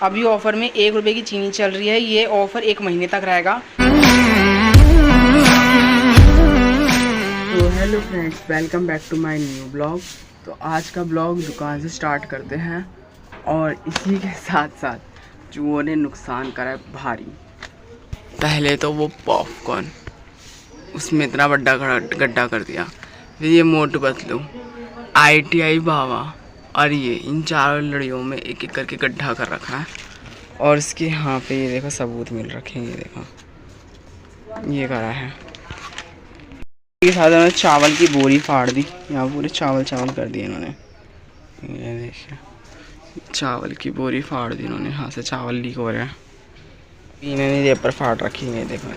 अभी ऑफ़र में 1 रुपये की चीनी चल रही है। ये ऑफ़र 1 महीने तक रहेगा। तो hello friends, welcome back to my new blog. तो आज का ब्लॉग दुकान से स्टार्ट करते हैं और इसी के साथ साथ चूहों ने नुकसान करा है भारी। पहले तो वो पॉपकॉर्न, उसमें इतना बड़ा गड्ढा कर दिया। फिर ये मोटू पतलू, ITI बाबा और ये इन चारों लड़ियों में एक एक करके गड्ढा कर रखा है। और इसके यहाँ पे ये देखो सबूत मिल रखे हैं। ये देखो ये करा है। इसके साथ उन्होंने चावल की बोरी फाड़ दी। यहाँ पूरे चावल कर दिए इन्होंने। ये देखिए चावल की बोरी फाड़ दी इन्होंने। यहाँ से चावल लीक हो रहा है। इन्होंने रेपर फाड़ रखी है। देखो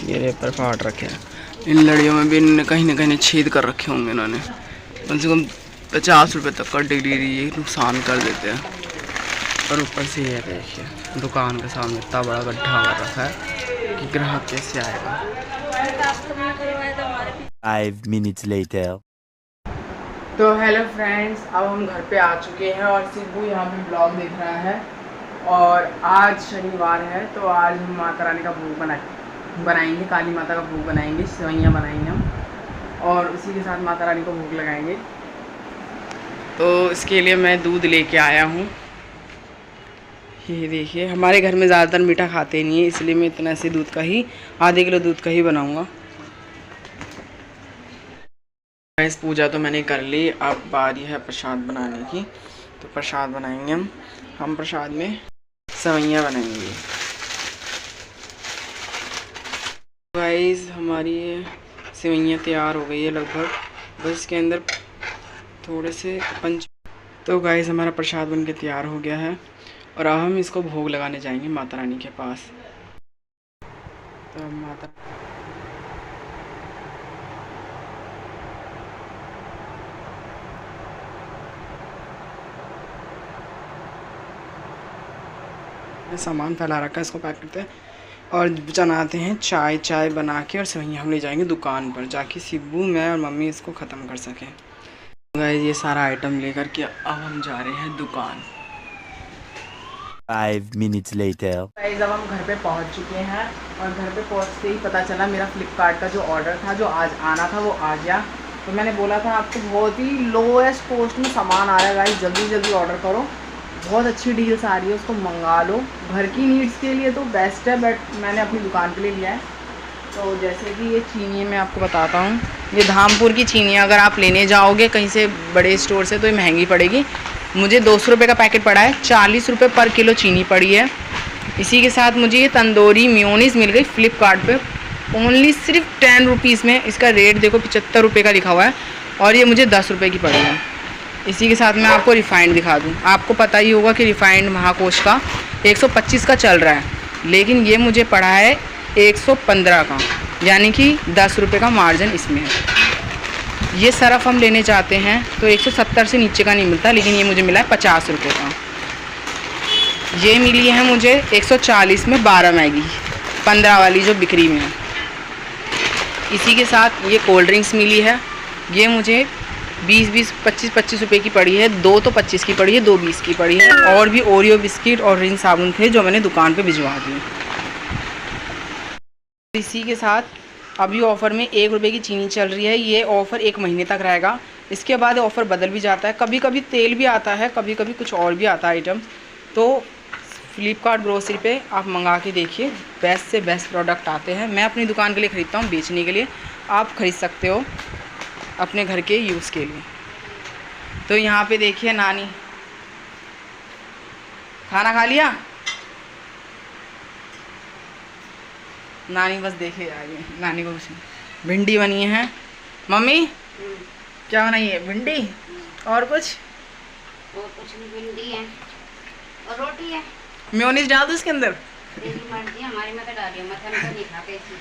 ये रेपर फाड़ रखे हैं। इन लड़ियों में भी इन्होंने कहीं ना कहीं छेद कर रखे होंगे। इन्होंने कम से कम 50 रुपये तक का डेली ये नुकसान कर देते हैं। और ऊपर से ये देखिए दुकान के सामने इतना बड़ा गड्ढा हो रखा है कि ग्राहक कैसे आएगा। 5 minutes later. तो हेलो फ्रेंड्स, अब हम घर पे आ चुके हैं और सिब्बू यहाँ पे ब्लॉग देख रहा है। और आज शनिवार है तो आज हम माता रानी का भोग बनाएंगे। काली माता का भोग बनाएंगे, सेवइयाँ बनाएंगे हम और उसी के साथ माता रानी को भोग लगाएंगे। तो इसके लिए मैं दूध लेके आया हूँ। ये देखिए हमारे घर में ज़्यादातर मीठा खाते नहीं है, इसलिए मैं इतना से दूध का ही आधे किलो दूध का ही बनाऊँगा। इस पूजा तो मैंने कर ली, अब बारी है प्रसाद बनाने की। तो प्रसाद बनाएंगे हम प्रसाद में सेवइयाँ बनाएंगे। गाइस हमारी ये सेवइयाँ तैयार हो गई है लगभग, बस इसके अंदर थोड़े से पंच। तो गाइस हमारा प्रसाद बनके तैयार हो गया है और अब हम इसको भोग लगाने जाएंगे माता रानी के पास। तो माता सामान फैला रखा है, इसको पैक करते हैं और बनाते हैं चाय बना के। और सेवइयाँ हम ले जाएंगे दुकान पर जाके, सिब्बू मैं और मम्मी इसको ख़त्म कर सकें। गाइस ये सारा आइटम लेकर के अब हम जा रहे हैं दुकान। 5 minutes later. गाइस अब हम घर पे पहुंच चुके हैं और घर पे पहुंचते ही पता चला मेरा फ्लिपकार्ट का जो ऑर्डर था, जो आज आना था, वो आ गया। तो मैंने बोला था आपको बहुत ही लोएस्ट कॉस्ट में सामान आ रहा है गाइस, जल्दी ऑर्डर करो। बहुत अच्छी डील्स आ रही है, उसको मंगा लो। घर की नीड्स के लिए तो बेस्ट है, बट मैंने अपनी दुकान के लिए लिया है। तो जैसे कि ये चीनी मैं आपको बताता हूँ, ये धामपुर की चीनी है। अगर आप लेने जाओगे कहीं से बड़े स्टोर से तो ये महंगी पड़ेगी। मुझे 200 रुपये का पैकेट पड़ा है, 40 रुपये पर किलो चीनी पड़ी है। इसी के साथ मुझे ये तंदूरी मेयोनीज़ मिल गई फ्लिपकार्ट पे ओनली सिर्फ 10 रुपीज़ में। इसका रेट देखो 75 रुपये का लिखा हुआ है और ये मुझे 10 रुपये की पड़ी है। इसी के साथ मैं आपको रिफ़ाइंड दिखा दूँ। आपको पता ही होगा कि रिफ़ाइंड महाकोश का 125 का चल रहा है, लेकिन ये मुझे पड़ा है 115 का, यानी कि 10 रुपये का मार्जिन इसमें है। ये सरफ हम लेने चाहते हैं तो 170 से नीचे का नहीं मिलता, लेकिन ये मुझे मिला है 50 रुपये का। ये मिली है मुझे 140 में 12 मैगी, 15 वाली जो बिक्री में है। इसी के साथ ये कोल्ड ड्रिंक्स मिली है, ये मुझे 20 25 रुपये की पड़ी है। 2 तो 25 की पड़ी है, 2 20 की पड़ी है। और भी ओरियो बिस्किट और रिन साबुन थे जो मैंने दुकान पे भिजवा दिए। इसी के साथ अभी ऑफ़र में 1 रुपये की चीनी चल रही है। ये ऑफ़र 1 महीने तक रहेगा, इसके बाद ऑफ़र बदल भी जाता है। कभी कभी तेल भी आता है, कभी कभी कुछ और भी आता है आइटम। तो फ्लिपकार्ट ग्रोसरी पे आप मंगा के देखिए, बेस्ट से बेस्ट प्रोडक्ट आते हैं। मैं अपनी दुकान के लिए ख़रीदता हूँ, बेचने के लिए आप ख़रीद सकते हो अपने घर के यूज़ के लिए। तो यहाँ पे देखिए नानी खाना खा लिया। नानी बस देखे जा रही है, नानी को कुछ भिंडी बनी है। मम्मी क्या बनाई है? भिंडी और कुछ नहीं, भिंडी है और रोटी है। मेयोनीज डाल दो इसके अंदर। तेरी मर्जी, हमारी में तो डालिए मत, हम तो नहीं खाते इसमें।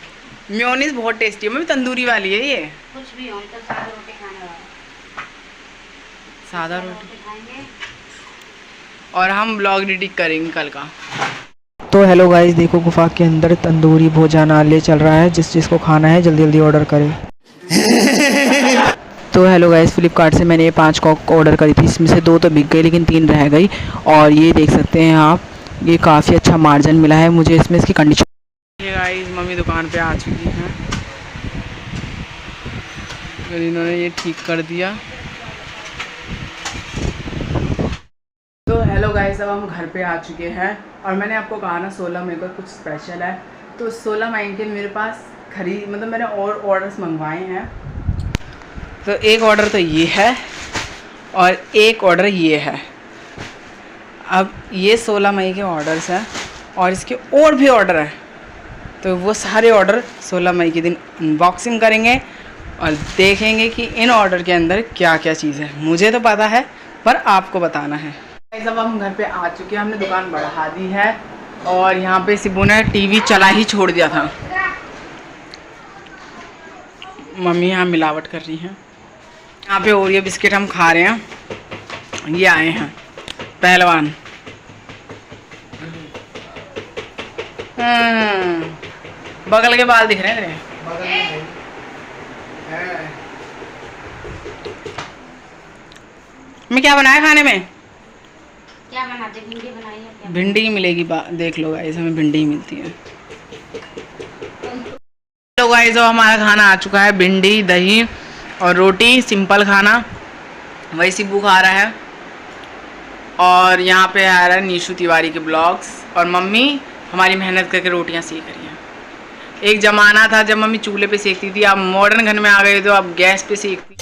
मेयोनीज बहुत टेस्टी है मम्मी, तंदूरी वाली है ये। कुछ भी हो, हम तो सादा रोटी खाने वाले। सादा रोटी खाएंगे और हम ब्लॉग एडिट करेंगे कल का। तो हेलो गाइस, देखो गुफा के अंदर तंदूरी भोजनालय चल रहा है। जिसको खाना है जल्दी ऑर्डर करें। तो हेलो गाइस, फ्लिपकार्ट से मैंने ये 5 कॉक ऑर्डर करी थी। इसमें से 2 तो बिक गई लेकिन 3 रह गई। और ये देख सकते हैं आप, ये काफ़ी अच्छा मार्जिन मिला है मुझे इसमें, इसकी कंडीशन। ये गाइस मम्मी दुकान पे आ चुकी हैं, फिर इन्होंने ये ठीक कर दिया। तो हेलो गाइस, अब हम घर पे आ चुके हैं और मैंने आपको कहा ना 16 मई को कुछ स्पेशल है, तो 16 मई के मेरे पास मतलब मैंने और ऑर्डर्स मंगवाए हैं। तो एक ऑर्डर तो ये है और एक ऑर्डर ये है। अब ये 16 मई के ऑर्डर्स हैं और इसके और भी ऑर्डर हैं, तो वो सारे ऑर्डर 16 मई के दिन अनबॉक्सिंग करेंगे और देखेंगे कि इन ऑर्डर के अंदर क्या क्या चीज़ है। मुझे तो पता है पर आपको बताना है। अब हम घर पे आ चुके हैं, हमने दुकान बढ़ा दी है और यहाँ पे सिब्बू ने टीवी चला ही छोड़ दिया था। मम्मी यहाँ मिलावट कर रही हैं। यहाँ पे ओरियो बिस्किट हम खा रहे हैं। ये आए हैं पहलवान। बगल के बाल दिख रहे हैं तेरे। मैं क्या बनाया खाने में? क्या बनाते? भिंडी बनाई है क्या? भिंडी ही मिलेगी, देख लो गाइस, हमें भिंडी ही मिलती है। तो गाइस अब हमारा खाना आ चुका है, भिंडी दही और रोटी, सिंपल खाना। वही सिब्बू खा रहा है और यहाँ पे आ रहा है नीशू तिवारी के ब्लॉग्स। और मम्मी हमारी मेहनत करके रोटियाँ सेक रही हैं। एक ज़माना था जब मम्मी चूल्हे पे सेकती थी, अब मॉडर्न घर में आ गए तो अब गैस पे सेकती।